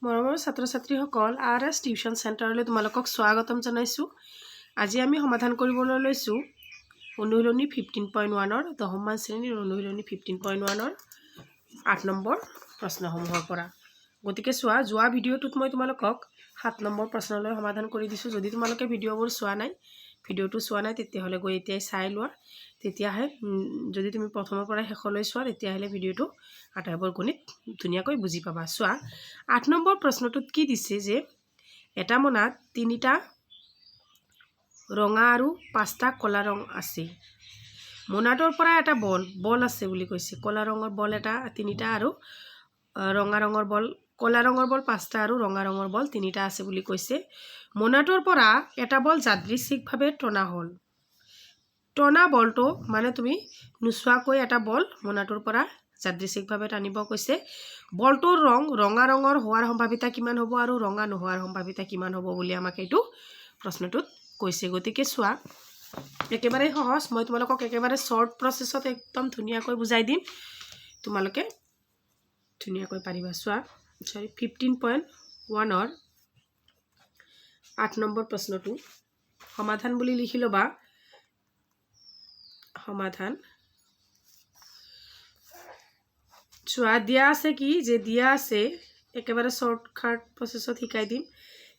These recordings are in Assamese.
মৰমৰ ছাত্ৰ ছাত্ৰীসকল RS টিউশ্যন চেণ্টাৰলৈ তোমালোকক স্বাগতম জনাইছোঁ। আজি আমি সমাধান কৰিবলৈ লৈছোঁ অনুশীলনী 15.1ৰ 10মান শ্ৰেণীৰ অনুশীলনী 15.1ৰ 8 নম্বৰ প্ৰশ্নসমূহৰ পৰা। গতিকে চোৱা, যোৱা ভিডিঅ'টোত মই তোমালোকক 7 নম্বৰ প্ৰশ্নলৈ সমাধান কৰি দিছোঁ। যদি তোমালোকে ভিডিঅ'বোৰ চোৱা নাই, তেতিয়াহ'লে গৈ এতিয়াই চাই লোৱা। তেতিয়াহে যদি তুমি প্ৰথমৰ পৰা শেষলৈ চোৱা, তেতিয়াহ'লে ভিডিঅ'টো আটাইবোৰ গণিত ধুনীয়াকৈ বুজি পাবা। চোৱা, 8 নম্বৰ প্ৰশ্নটোত কি দিছে যে এটা মোনাত 3টা ৰঙা আৰু 5টা কলা ৰং আছে। মোনাটোৰ পৰা এটা বল আছে বুলি কৈছে। কলা ৰঙৰ বল এটা 3টা আৰু ৰঙা ৰঙৰ বল, কলা ৰঙৰ বল 5টা আৰু ৰঙা ৰঙৰ বল 3টা আছে বুলি কৈছে। মোনাটোৰ পৰা এটা বল যাদৃচ্ছিকভাৱে টনা হ'ল। টনা বলটো মানে তুমি নোচোৱাকৈ এটা বল মোনাটোৰ পৰা যাদৃচ্ছিকভাৱে টানিব কৈছে। বলটোৰ ৰং ৰঙা ৰঙৰ হোৱাৰ সম্ভাৱিতা কিমান হ'ব আৰু ৰঙা নোহোৱাৰ সম্ভাৱিতা কিমান হ'ব বুলি আমাক এইটো প্ৰশ্নটোত কৈছে। গতিকে চোৱা, একেবাৰে সহজ, মই তোমালোকক একেবাৰে শ্বৰ্ট প্ৰচেছত একদম ধুনীয়াকৈ বুজাই দিম, তোমালোকে ধুনীয়াকৈ পাৰিবা। চোৱা, 15.1ৰ 8 নম্বৰ প্ৰশ্নটো সমাধান বুলি লিখি ল'বা। সমাধান চোৱা, দিয়া আছে কি যে দিয়া আছে, একেবাৰে শ্বৰ্টকাট প্ৰচেছত শিকাই দিম।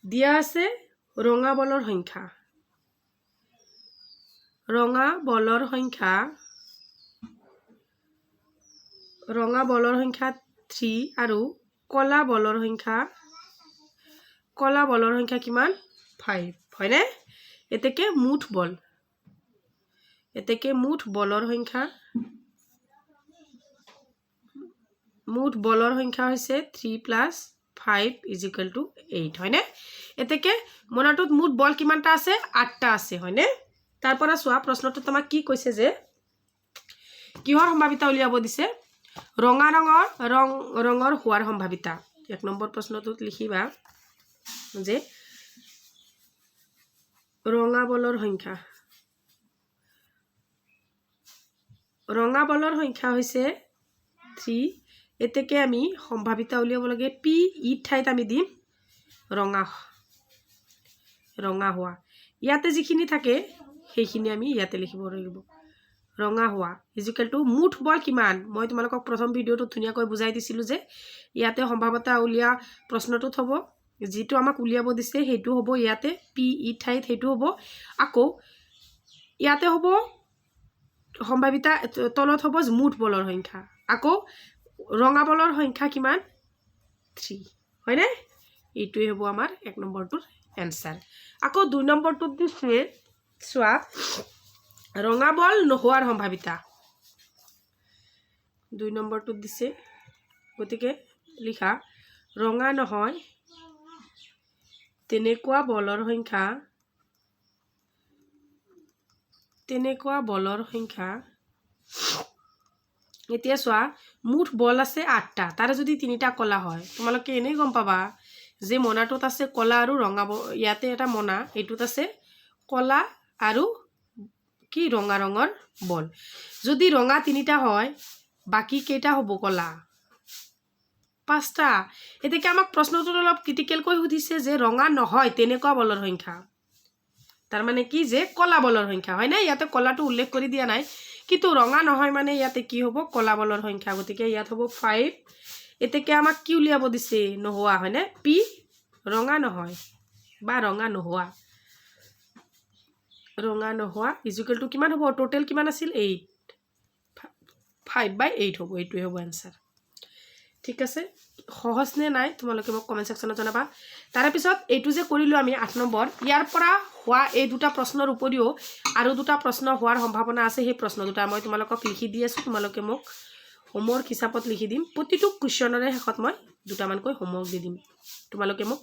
দিয়া আছে ৰঙা বলৰ সংখ্যা, ৰঙা বলৰ সংখ্যা 3 আৰু কলা বলৰ সংখ্যা কিমান 5, হয়নে? এতেকে মুঠ বলৰ সংখ্যা হৈছে 3 + 5 = 8, হয়নে? এতেকে মোনাটোত মুঠ বল কিমানটা আছে? 8টা আছে, হয়নে? তাৰ পৰা চোৱা, প্ৰশ্নটোত আমাক কি কৈছে যে কিহৰ সম্ভাৱিতা উলিয়াব দিছে? ৰঙা ৰঙৰ হোৱাৰ সম্ভাৱিতা। 1 নম্বৰ প্ৰশ্নটোত লিখিবা যে ৰঙা বলৰ সংখ্যা হৈছে 3। এতেকে আমি সম্ভাৱিতা উলিয়াব লাগে P, ই ঠাইত আমি দিম ৰঙা হোৱা। ইয়াতে যিখিনি থাকে সেইখিনি আমি ইয়াতে লিখিব লাগিব। ৰঙা হোৱা = মুঠ বল কিমান? মই তোমালোকক প্ৰথম ভিডিঅ'টোত ধুনীয়াকৈ বুজাই দিছিলোঁ যে ইয়াতে সম্ভাৱিতা উলিয়া প্ৰশ্নটোত হ'ব, যিটো আমাক উলিয়াব দিছে সেইটো হ'ব ইয়াতে P, ই ঠাইত সেইটো হ'ব। আকৌ ইয়াতে হ'ব সম্ভাৱিতা, তলত হ'ব মুঠ বলৰ সংখ্যা। আকৌ ৰঙা বলৰ সংখ্যা কিমান? 3, হয়নে? এইটোৱে হ'ব আমাৰ 1 নম্বৰটোৰ এনচাৰ। আকৌ 2 নম্বৰটোত দিছে, চোৱা, ৰঙা বল নোহোৱাৰ সম্ভাৱিতা। 2 নম্বৰটোত দিছে, গতিকে লিখা ৰঙা নহয় তেনেকুৱা বলৰ সংখ্যা। এতিয়া চোৱা, মুঠ বল আছে 8টা, তাৰে যদি 3টা কলা হয়, তোমালোকে এনেই গম পাবা যে মোনাটোত আছে কলা আৰু ৰঙা। ইয়াতে এটা মোনা, এইটোত আছে কলা আৰু কি ৰঙা ৰঙৰ বল। যদি ৰঙা 3টা হয়, বাকী কেইটা হ'ব কলা? 5টা। এতেকে আমাক প্ৰশ্নটোত অলপ ক্ৰিটিকেলকৈ সুধিছে যে ৰঙা নহয় তেনেকুৱা বলৰ সংখ্যা। তাৰমানে কি যে কলা বলৰ সংখ্যা, হয়নে? ইয়াতে কলাটো উল্লেখ কৰি দিয়া নাই, কিন্তু ৰঙা নহয় মানে ইয়াতে কি হ'ব? কলা বলৰ সংখ্যা। গতিকে ইয়াত হ'ব 5। এতেকে আমাক কি উলিয়াব দিছে? নোহোৱা, হয়নে? P ৰঙা নহয় বা ৰঙা নোহোৱা = কিমান হ'ব? টোটেল কিমান আছিল? 8, 5/8 হ'ব। এইটোৱে হ'ব এনচাৰ। ঠিক আছে, সহজ নে নাই তোমালোকে মোক কমেণ্ট ছেকশ্যনত জনাবা। তাৰে পিছত এইটো যে কৰিলোঁ আমি 8 নম্বৰ, ইয়াৰ পৰা হোৱা এই 2টা প্ৰশ্নৰ উপৰিও আৰু 2টা প্ৰশ্ন হোৱাৰ সম্ভাৱনা আছে। সেই প্ৰশ্ন 2টা মই তোমালোকক লিখি দি আছোঁ, তোমালোকে মোক হোমৱৰ্ক হিচাপত লিখি দিম। প্ৰতিটো কুৱেশ্যনৰে শেষত মই 2টামানকৈ হোমৱৰ্ক দি দিম, তোমালোকে মোক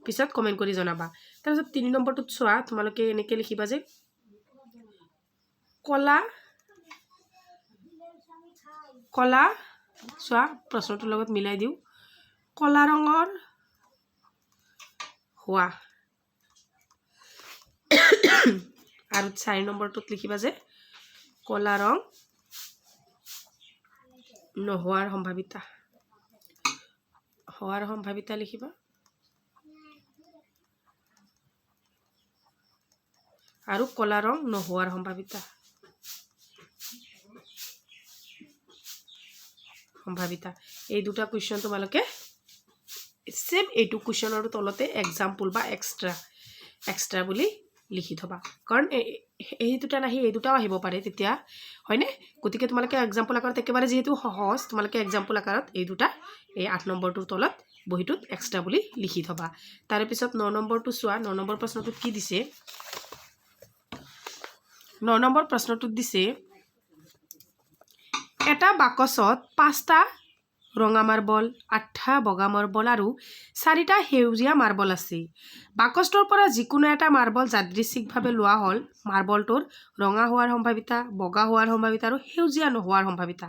পিছত কমেণ্ট কৰি জনাবা। তাৰপিছত 3 নম্বৰটোত চোৱা, তোমালোকে এনেকৈ লিখিবা যে কলা চোৱা, প্ৰশ্নটোৰ লগত মিলাই দিওঁ, কলা ৰঙৰ হোৱা। আৰু 4 নম্বৰটোত লিখিবা যে কলা ৰং নোহোৱাৰ সম্ভাৱিতা লিখিবা। আৰু কলা ৰং নোহোৱাৰ সম্ভাৱিতা এই দুটা কুৱেশ্যন তোমালোকে সেম এইটো কুৱেশ্যনৰ তলতে এক্সাম্পল বা এক্সট্ৰা বুলি লিখি থবা কাৰণ এই দুটা নাহি এই দুটাও আহিব পাৰে তেতিয়া হয়নে গতিকে তোমালোকে এক্সাম্পল আকাৰত একেবাৰে যেহেতু সহজ তোমালোকে এক্সাম্পল আকাৰত এই দুটা এই 8 নম্বৰটোৰ তলত বহিটোত এক্সট্ৰা বুলি লিখি থবা তাৰ পিছত 9 নম্বৰটো চোৱা 9 নম্বৰ প্ৰশ্নটোত কি দিছে 9 নম্বৰ প্ৰশ্নটোত দিছে এটা বাকচত 5টা ৰঙা মাৰ্বল 8টা বগা মাৰ্বল আৰু 4টা সেউজীয়া মাৰ্বল আছে বাকচটোৰ পৰা যিকোনো এটা মাৰ্বল যাদৃচ্ছিকভাৱে লোৱা হল মাৰ্বলটোৰ ৰঙা হোৱাৰ সম্ভাৱিতা বগা হোৱাৰ সম্ভাৱিতা আৰু সেউজীয়া নোহোৱাৰ সম্ভাৱিতা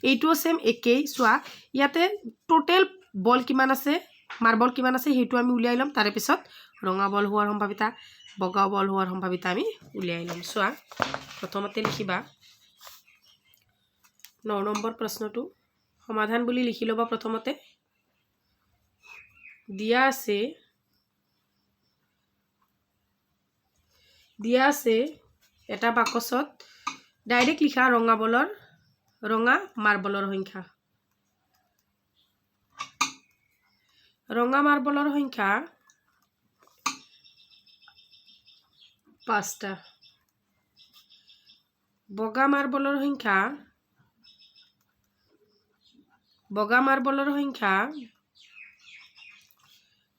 এইটো সেম একেই চোৱা ইয়াতে টোটাল বল কিমান আছে মাৰ্বল কিমান আছে হেতু আমি উলিয়াই লম তাৰে পিছত ৰঙা বল হোৱাৰ সম্ভাৱিতা বগা বল হোৱাৰ সম্ভাৱিতা আমি উলিয়াই লম চোৱা প্ৰথমতে লিখিবা 9 নম্বৰ প্ৰশ্নটো সমাধান বুলি লিখি লবা প্ৰথমতে দিয়া আছে এটা বাকচত ডাইৰেক্ট লিখা ৰঙা মাৰ্বলৰ সংখ্যা ৰঙা মাৰ্বলৰ সংখ্যা 5টা বগা মাৰ্বলৰ সংখ্যা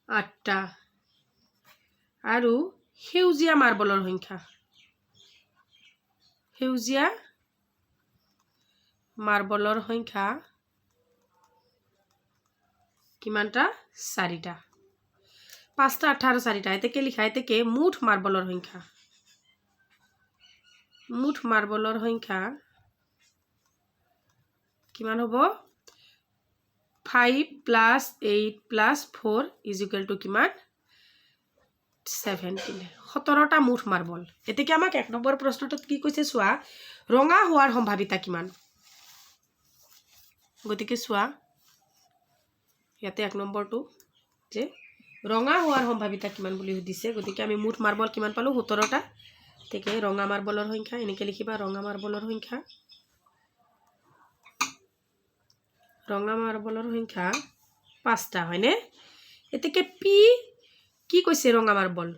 8টা আৰু সেউজীয়া মাৰ্বলৰ সংখ্যা কিমানটা 4টা 5টা 8 আৰু 4টা এতেকে লিখা এতেকে মুঠ মাৰ্বলৰ সংখ্যা কিমান হ'ব 5 + 8 + 4 = কিমান 17টা মুঠ মাৰ্বল এতেকে আমাক 1 নম্বৰ প্ৰশ্নটোত কি কৈছে চোৱা ৰঙা হোৱাৰ সম্ভাৱিতা কিমান গতিকে চোৱা ইয়াতে 1 নম্বৰটো যে ৰঙা হোৱাৰ সম্ভাৱিতা কিমান বুলি দিছে গতিকে আমি মুঠ মাৰ্বল কিমান পালো 17টা তেকে ৰঙা মাৰ্বলৰ সংখ্যা এনেকে লিখিবা ৰঙা মাৰ্বলৰ সংখ্যা 5টা হয়নে এতেকে পি কি কৈছে ৰঙা মাৰ্বল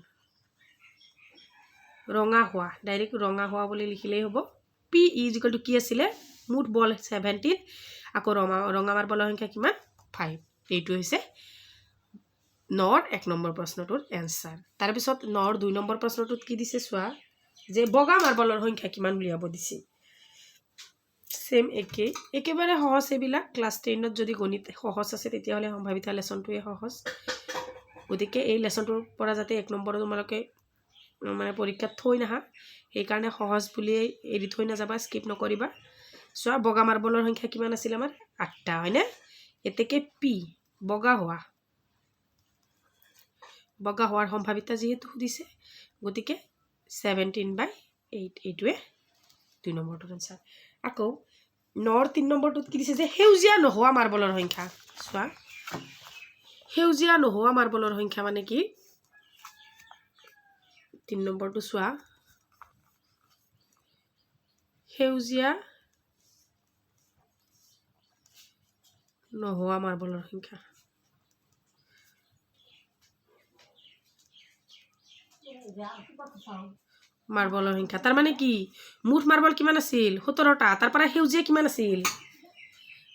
ৰঙা হোৱা ডাইৰেক্ট ৰঙা হোৱা বুলি লিখিলেই হ'ব পি = কি আছিল মুঠ বল 17 আকৌ ৰঙা মাৰ্বলৰ সংখ্যা কিমান 5 এইটো হৈছে 9 1 নম্বৰ প্ৰশ্নটোৰ এনসাৰ তাৰ পিছত 9 2 নম্বৰ প্ৰশ্নটোত কি দিছে চোৱা যে বগা মাৰ্বলৰ সংখ্যা কিমান উলিয়াব দিছে সেম একেবাৰে সহজ এবিলা ক্লাস 10 ত যদি গণিত সহজ আছে তেতিয়া হলে সম্ভাৱিতা লেসনটোৱে সহজ গতিকে এই লেসনটোৰ পৰা যাতে 1 নম্বৰ তোমালোকে মানে পৰীক্ষাত থৈ নাহা এই কাৰণে সহজ বুলি এৰি থৈ না যাবা স্কিপ নকৰিবা চোৱা বগা মাৰ্বলৰ সংখ্যা কিমান আছিল আমাৰ 8টা হয়নে এতেকে পি বগা হোৱাৰ সম্ভাৱিতা যেহেতু দিছে গতিকে 17/8 এইটোৱে 2 নম্বৰটোৰ আনসাৰ আকৌ 9 3 নম্বৰটোত কি দিছে যে সেউজীয়া নোহোৱা মাৰ্বলৰ সংখ্যা চোৱা সেউজীয়া নোহোৱা মাৰ্বলৰ সংখ্যা মানে কি 3 নম্বৰটো চোৱা সেউজীয়া নোহোৱা মাৰ্বলৰ সংখ্যা তাৰ মানে কি মুঠ মাৰ্বল কিমান আছিল 17টা তাৰ পৰা সেউজীয়া কিমান আছিল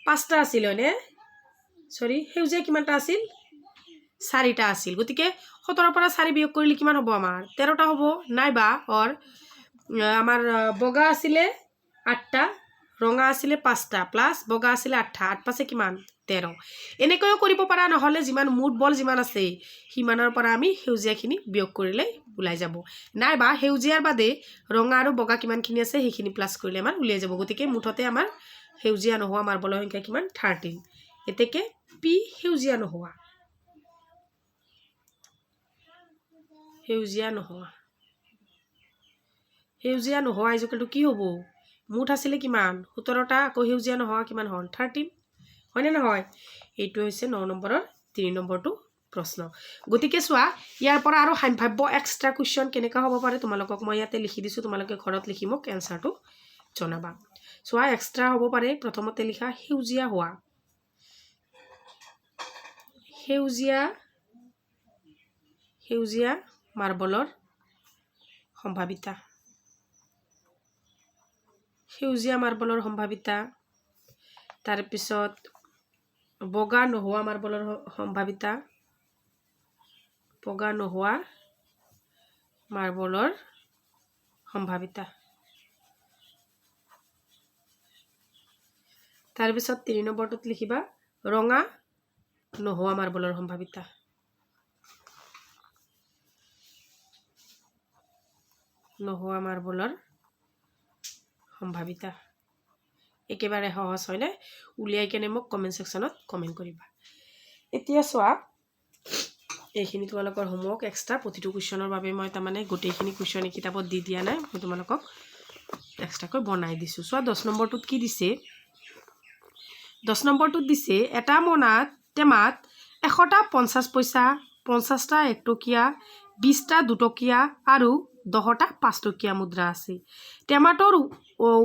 5টা আছিল হয়নে সৰি সেউজীয়া কিমানটা আছিল 4টা আছিল গতিকে 17 পৰা 4 বিয়োগ কৰিলে কিমান হ'ব আমাৰ 13টা হ'ব নাইবা অৰ আমাৰ বগা আছিল 8টা ৰঙা আছিল 5টা প্লাস বগা আছিল 8টা 8 পাছে কিমান 13 এনেকৈও কৰিব পাৰা নহলে যিমান মুঠ বল যিমান আছে হিমানৰ পৰা আমি সেউজীয়াখিনি বিয়োগ কৰিলে উলাই যাব নাইবা সেউজীয়াৰ বাদে ৰঙা আৰু বগা কিমানখিনি আছে সেইখিনি প্লাস কৰিলে আমাৰ উলাই যাব গতিকে মুঠতে আমাৰ সেউজীয়া নোহোৱা মাৰ্বলৰ সংখ্যা কিমান 13 এতেকে পি সেউজীয়া নোহোৱা = কি হ'ব মুঠ আছিল কিমান 17টা আকৌ সেউজীয়া নোহোৱা কিমান হল 13 হয়নে নহয় এইটো হৈছে 9 নম্বৰৰ 3 নম্বৰটো প্ৰশ্ন গতিকে চোৱা ইয়াৰ পৰা আৰু সম্ভাৱ্য এক্সট্ৰা কুৱেশ্যন কেনেকা হ'ব পাৰে তোমালোকক মই ইয়াতে লিখি দিছো তোমালোকে ঘৰত লিখি মোক এনসাৰটো জনাবা চোৱা এক্সট্ৰা হ'ব পাৰে প্ৰথমতে লিখা সেউজীয়া হোৱা সেউজীয়া মাৰ্বলৰ সম্ভাৱিতা সেউজীয়া মাৰ্বলৰ সম্ভাৱিতা তাৰ পিছত বগা নোহোৱা মাৰ্বলৰ সম্ভাৱিতা বগা নোহোৱা মাৰ্বলৰ সম্ভাৱিতা তাৰ পিছত 3 নম্বৰটোত লিখিবা ৰঙা নোহোৱা মাৰ্বলৰ সম্ভাৱিতা নোহোৱা মাৰ্বলৰ সম্ভাৱিতা একেবাৰে সহজ হয়নে উলিয়াই কেনে মোক কমেন্ট সেকশনত কমেন্ট কৰিবা এতিয়া চোৱা এইখিনি তোমালোকৰ হোমৱৰ্ক এক্সট্ৰা প্ৰতিটো কুৱেশ্যনৰ বাবে মই তাৰমানে গোটেইখিনি কুৱেশ্যন কিতাপত দি দিয়া নাই মই তোমালোকক এক্সট্ৰাকৈ বনাই দিছো চোৱা 10 নম্বৰটোত কি দিছে 10 নম্বৰটোত দিছে এটা মোনাত টেমাত 100টা 50 পইচা 50টা 1 টকীয়া 20টা 2 টকীয়া আৰু 10টা 5 টকীয়া মুদ্ৰা আছে টেমাটোৰ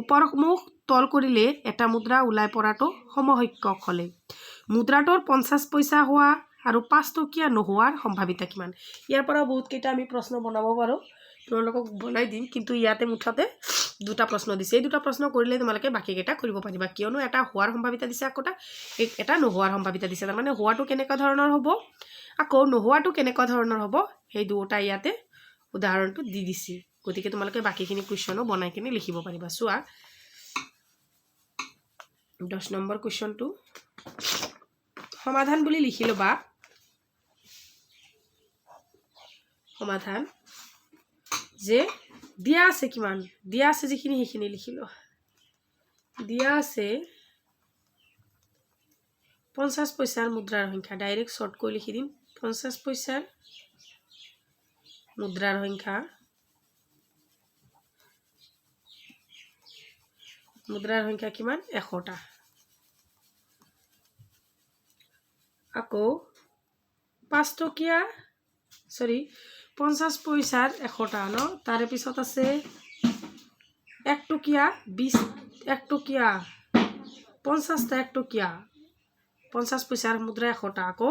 ওপৰমুখ তল কৰিলে এটা মুদ্ৰা ওলাই পৰাটো সমসংখ্যক হলে মুদ্ৰাটোৰ 50 পইচা হোৱা আৰু 5 টকীয়া নোহোৱাৰ সম্ভাৱিতা কিমান ইয়াৰ পৰা বহুত কেইটা আমি প্ৰশ্ন বনাব পাৰো তোমালোকক বনাই দিম কিন্তু ইয়াতে মুঠতে দুটা প্ৰশ্ন দিছে এই দুটা প্ৰশ্ন কৰিলে তোমালোকে বাকি কেইটা কৰিব পাৰিবা কিয়নো এটা হোৱাৰ সম্ভাৱিতা দিছে আকোটা এটা নোহোৱাৰ সম্ভাৱিতা দিছে মানে হোৱাটো কেনেকা ধৰণৰ হ'ব আকৌ নোহোৱাটো কেনেকা ধৰণৰ হ'ব এই দুটা ইয়াতে উদাহৰণটো দি দিছি গতিকে তোমালোকে বাকিখিনি কুৱেশ্যনও বনাই কিনে লিখিব পাৰিবা চোৱা 10 নম্বৰ কুৱেশ্যনটো সমাধান বুলি লিখি লবা সমাধান যে দিয়া আছে কিমান দিয়া আছে যিখিনি সেইখিনি লিখি ল দিয়া আছে 50 পইচাৰ মুদ্ৰাৰ সংখ্যা ডাইৰেক্ট শৰ্ট কৰি লিখি দিম 50 পইচাৰ মুদ্ৰাৰ সংখ্যা কিমান 100টা আকৌ 5 টকীয়া 50 পইচাৰ 100টা ন তাৰে পিছত আছে 1 টকীয়া 20 1 টকীয়া 50টা 1 টকীয়া 50 পইচাৰ মুদ্ৰা 100টা আকৌ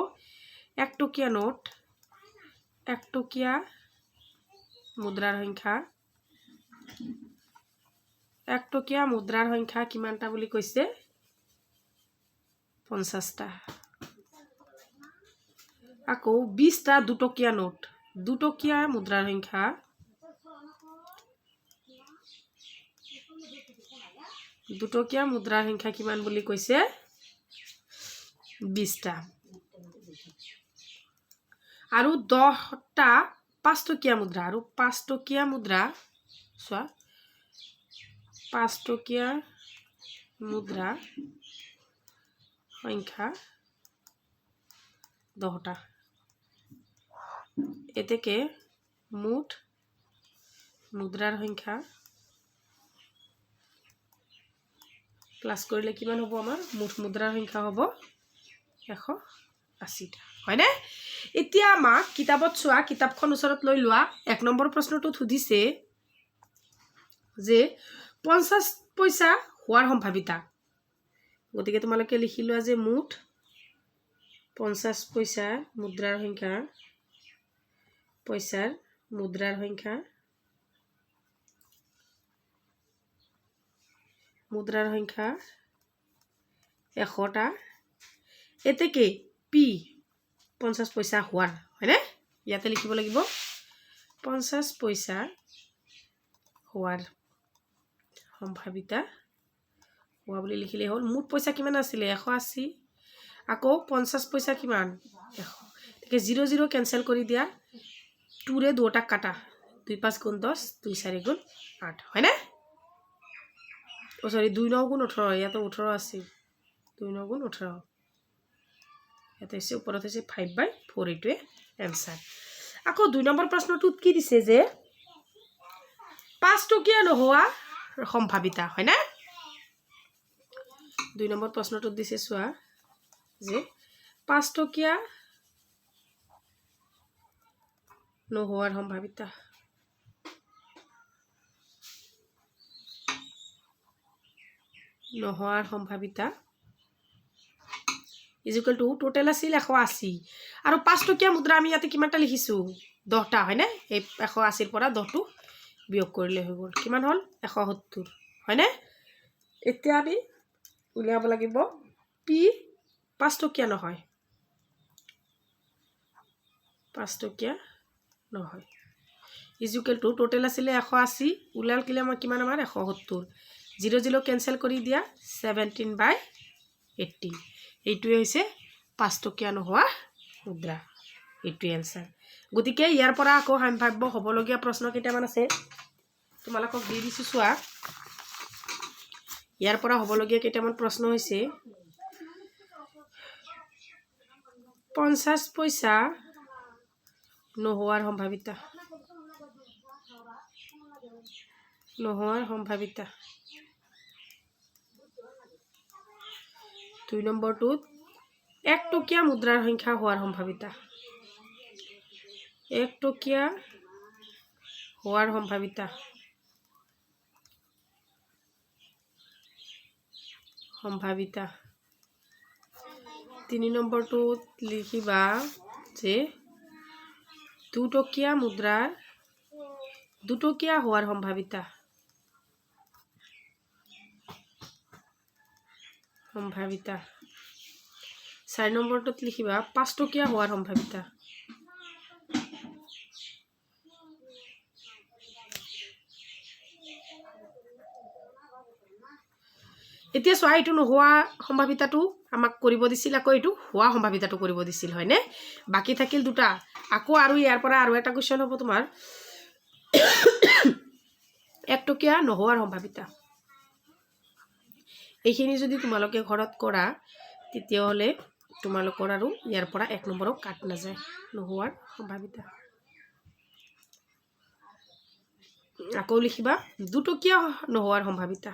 1 টকীয়া নোট 1 টকীয়া মুদ্ৰাৰ সংখ্যা 1 টকীয়া মুদ্ৰাৰ সংখ্যা কিমানটা বুলি কৈছে 50টা আকৌ 20টা 2 টকীয়া নোট 2 টকীয়া মুদ্ৰাৰ সংখ্যা 2 টকীয়া মুদ্ৰাৰ সংখ্যা কিমান বুলি কৈছে 20টা আৰু 10টা 5 টকীয়া মুদ্ৰা আৰু 5 টকীয়া মুদ্ৰা চোৱা 5 টকীয়া মুদ্ৰা সংখ্যা 10টা এতেকে মুঠ মুদ্ৰাৰ সংখ্যা প্লাস কৰিলে কিমান হ'ব আমাৰ মুঠ মুদ্ৰাৰ সংখ্যা হ'ব 180টা হয়নে এতিয়া আমাক কিতাপত চোৱা কিতাপখন ওচৰত লৈ লোৱা 1 নম্বৰ প্ৰশ্নটো সুধিছে যে 50 পইচা হোৱাৰ সম্ভাৱিতা গতিকে তোমালোকে লিখি লোৱা যে মুঠ 50 পইচা মুদ্ৰাৰ সংখ্যা পইচাৰ মুদ্ৰাৰ সংখ্যা মুদ্ৰাৰ সংখ্যা 100টা এতেকে পি 50 পইচা হোৱাৰ হয়নে ইয়াতে লিখিব লাগিব 50 পইচা হোৱাৰ সম্ভাৱিতা হোৱা বুলি লিখিলে হ'ল মুঠ পইচা কিমান আছিল 180 আকৌ 50 পইচা কিমান 100 ঠিক 0 0 ক্যান্সেল কৰি দিয়া 2 रे 2টা কাটা 2 5 গুণ 10 2 4 গুণ 8 হয়নে ও সরি 2 9 গুণ 18 ইয়াতে 18 আছে 2 9 গুণ 18 ইয়াতে এসে উপৰত আছে 5/4 এটোৱে आंसर আকৌ 2 নম্বৰ প্ৰশ্নটোত কি দিছে যে 5 টকীয়া নোহোৱা সম্ভাৱিতা হয়নে 2 নম্বৰ প্ৰশ্নটোত দিছে চোৱা যে 5 টকীয়া নোহোৱাৰ সম্ভাৱিতা নোহোৱাৰ সম্ভাৱিতা ইজিকুৱেল টু টোটেল আছিল 180 আৰু 5 টকীয়া মুদ্ৰা আমি ইয়াতে কিমানটা লিখিছোঁ 10টা হয়নে এই 180ৰ পৰা 10টো বিয়োগ কৰিলে হৈ গ'ল কিমান হ'ল 170 হয়নে এতিয়া আমি উলিয়াব লাগিব পি 5 টকীয়া নহয় 5 টকীয়া নহয় ইজিকুৱেল টু টোটেল আছিলে 180 উলাল কিলে আমাৰ কিমান আমাৰ 170 0 0 কেনসেল কৰি দিয়া 17/18 এইটোৱে হৈছে 5 টকীয়া নোহোৱা মুদ্ৰা এইটোৱে এনসাৰ গতিকে ইয়াৰ পৰা আকৌ সম্ভাৱ্য হ'বলগীয়া প্ৰশ্ন কেইটামান আছে তোমালোকক দি দিছো চোৱা ইয়াৰ পৰা হ'বলগীয়া কেইটামান প্ৰশ্ন হৈছে 50 পইচা নোহোৱাৰ সম্ভাৱিতা 2 নম্বৰটোত 1 টকীয়া মুদ্ৰাৰ সংখ্যা হোৱাৰ সম্ভাৱিতা 1 টকীয়া হোৱাৰ সম্ভাৱিতা 3 নম্বৰটোত লিখিবা যে 2 টকীয়া মুদ্ৰাৰ 2 টকীয়া হোৱাৰ সম্ভাৱিতা 4 নম্বৰটোত লিখিবা 5 টকীয়া হোৱাৰ সম্ভাৱিতা এতিয়া চোৱা এইটো নোহোৱা সম্ভাৱিতাটো আমাক কৰিব দিছিল আকৌ এইটো হোৱা সম্ভাৱিতাটো কৰিব দিছিল হয়নে বাকি থাকিল দুটা আকৌ আৰু ইয়াৰ পৰা আৰু এটা কোৱেশ্চন হ'ব তোমাৰ 1 টকীয়া নোহোৱাৰ সম্ভাৱিতা এইখিনি যদি তোমালোকে ঘৰত কৰা তেতিয়া হলে তোমালোকৰ আৰু ইয়াৰ পৰা 1 নম্বৰক কাট নাযায় নোহোৱাৰ সম্ভাৱিতা আকৌ লিখিবা 2 টকীয়া নোহোৱাৰ সম্ভাৱিতা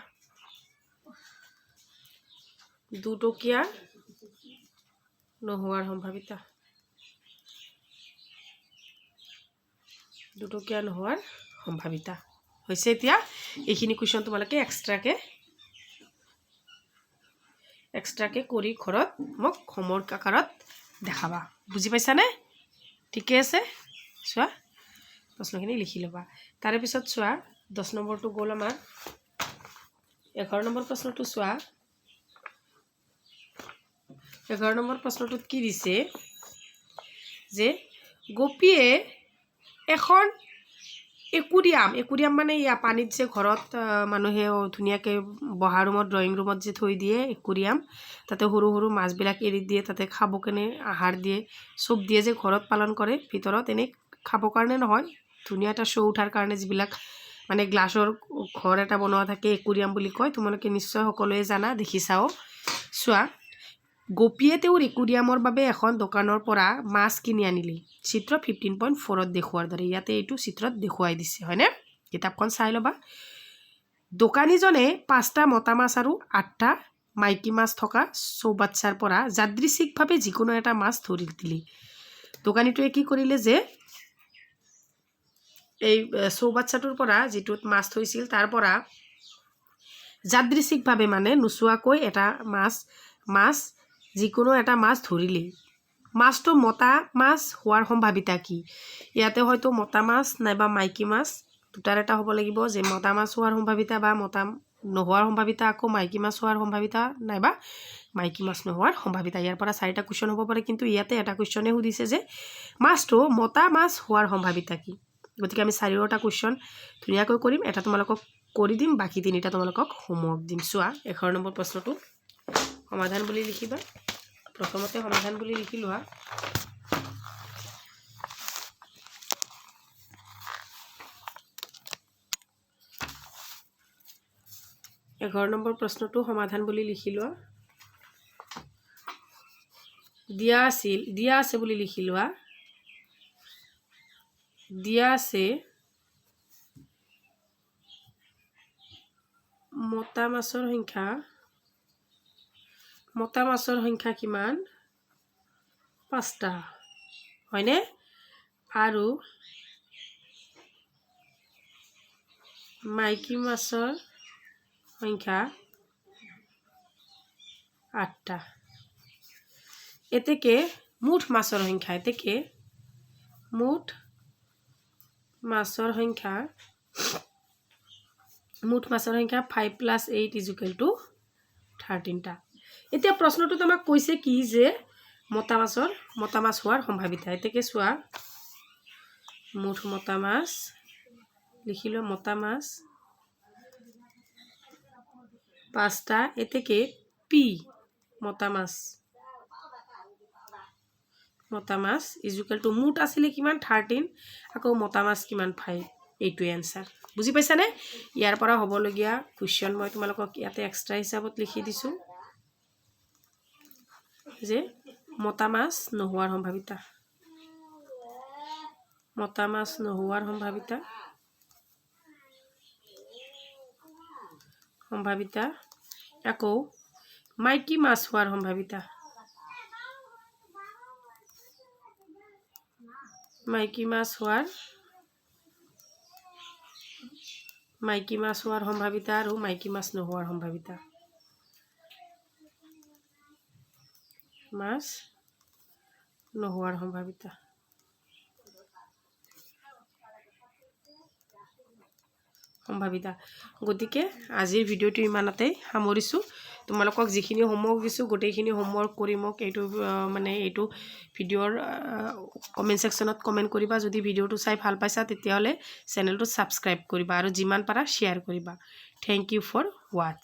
2 টকীয়া নোহোৱাৰ সম্ভাৱিতা 2 টকীয়া নোহোৱাৰ সম্ভাৱিতা হৈছে এতিয়া এইখিনি কোৱেশ্চন তোমালোকে এক্সট্ৰাকে কৰি ঘৰত মোক হোমৱৰ্ক আকাৰত দেখাবা বুজি পাইছানে ঠিকে আছে চোৱা প্ৰশ্নখিনি লিখি লবা তাৰে পিছত চোৱা 10 নম্বৰটো গ'ল আমাৰ 11 নম্বৰ প্ৰশ্নটো চোৱা 11 নম্বৰ প্ৰশ্নটোত কি দিছে যে গোপীয়ে এখন একুৰিয়াম মানে ইয়া পানীত যে ঘৰত মানুহে ধুনীয়াকৈ বহা ৰুমত ড্ৰয়িং ৰুমত যে থৈ দিয়ে একুৰিয়াম তাতে সৰু সৰু মাছবিলাক এৰি দিয়ে তাতে খাব কেনে আহাৰ দিয়ে চব দিয়ে যে ঘৰত পালন কৰে ভিতৰত এনে খাব কাৰণে নহয় ধুনীয়া এটা শ্ব' উঠাৰ কাৰণে যিবিলাক মানে গ্লাছৰ ঘৰ এটা বনোৱা থাকে একুৰিয়াম বুলি কয় তোমালোকে নিশ্চয় সকলোৱে জানা দেখিছাও চোৱা গোপীয়ে তেওঁৰ একুৰিয়ামৰ বাবে এখন দোকানৰ পৰা মাছ কিনি আনিলে চিত্ৰ 15.4ত দেখুৱাৰ দৰে ইয়াতে এইটো চিত্ৰত দেখুৱাই দিছে হয়নে কিতাপখন চাই ল'বা দোকানীজনে 5টা মতা মাছ আৰু 8টা মাইকী মাছ থকা চৌবাচ্চাৰ পৰা যাদৃচ্ছিকভাৱে যিকোনো এটা মাছ ধৰি দিলে দোকানীটোৱে কি কৰিলে যে এই চৌবাচ্চাটোৰ পৰা যিটোত মাছ থৈছিল তাৰ পৰা যাদৃচ্ছিকভাৱে মানে নুচুৱাকৈ এটা মাছ যিকোনো এটা মাছ ধৰিলে মাছটো মতা মাছ হোৱাৰ সম্ভাৱিতা কি ইয়াতে হয়তো মতা মাছ নাইবা মাইকী মাছ দুটাৰ এটা হ'ব লাগিব যে মতা মাছ হোৱাৰ সম্ভাৱিতা বা মতা নোহোৱাৰ সম্ভাৱিতা আকৌ মাইকী মাছ হোৱাৰ সম্ভাৱিতা নাইবা মাইকী মাছ নোহোৱাৰ সম্ভাৱিতা ইয়াৰ পৰা 4টা কোৱেশ্চন হ'ব পাৰে কিন্তু ইয়াতে এটা কোৱেশ্চনে সুধিছে যে মাছটো মতা মাছ হোৱাৰ সম্ভাৱিতা কি গতিকে আমি 4টা কোৱেশ্চন ধুনীয়াকৈ কৰিম এটা তোমালোকক কৰি দিম বাকি 3টা তোমালোকক হোমৱৰ্ক দিম চোৱা 11 নম্বৰ প্ৰশ্নটো সমাধান বুলি লিখিবা প্ৰথমতে সমাধান বুলি লিখি লোৱা এঘাৰ নম্বৰ প্ৰশ্নটো সমাধান বুলি লিখি লোৱা দিয়া আছে বুলি লিখি লোৱা দিয়া আছে মতা মাছৰ সংখ্যা কিমান 5টা হয়নে আৰু মাইকী মাছৰ সংখ্যা 8টা এতেকে মুঠ মাছৰ সংখ্যা মুঠ মাছৰ সংখ্যা 5 + 8 = 13টা এতিয়া প্ৰশ্নটো তোমাক কৈছে কি যে মতা মাছ হোৱাৰ সম্ভাৱিতা এতেকে চোৱা মুঠ মতা মাছ লিখিলো মতা মাছ 5টা এতেকে পি মতা মাছ = মুঠ আছিল কিমান 13 আকৌ মতা মাছ কিমান 5 এইটোৱে आंसर বুজি পাইছা নে ইয়াৰ পৰা হ'ব লগিয়া কোৱেশ্চন মই তোমালোকক ইয়াতে এক্সট্ৰা হিচাপত লিখি দিছো যে মতা মাছ নোহোৱাৰ সম্ভাৱিতা আকৌ মাইকী মাছ হোৱাৰ সম্ভাৱিতা মাইকী মাছ হোৱাৰ সম্ভাৱিতা আৰু মাইকী মাছ নোহোৱাৰ সম্ভাৱিতা গতিকে আজিৰ ভিডিওটো ইমানতে সামৰিছো তোমালোকক যিখিনি হোমৱৰ্ক দিছো গোটেইখিনি হোমৱৰ্ক কৰি মোক এইটো ভিডিওৰ কমেন্ট সেকশনত কমেন্ট কৰিবা যদি ভিডিওটো চাই ভাল পাইছা তেতিয়াহলে চেনেলটো সাবস্ক্ৰাইব কৰিবা আৰু যিমান পাৰা শেয়াৰ কৰিবা থ্যাংক ইউ ফৰ ওয়াচ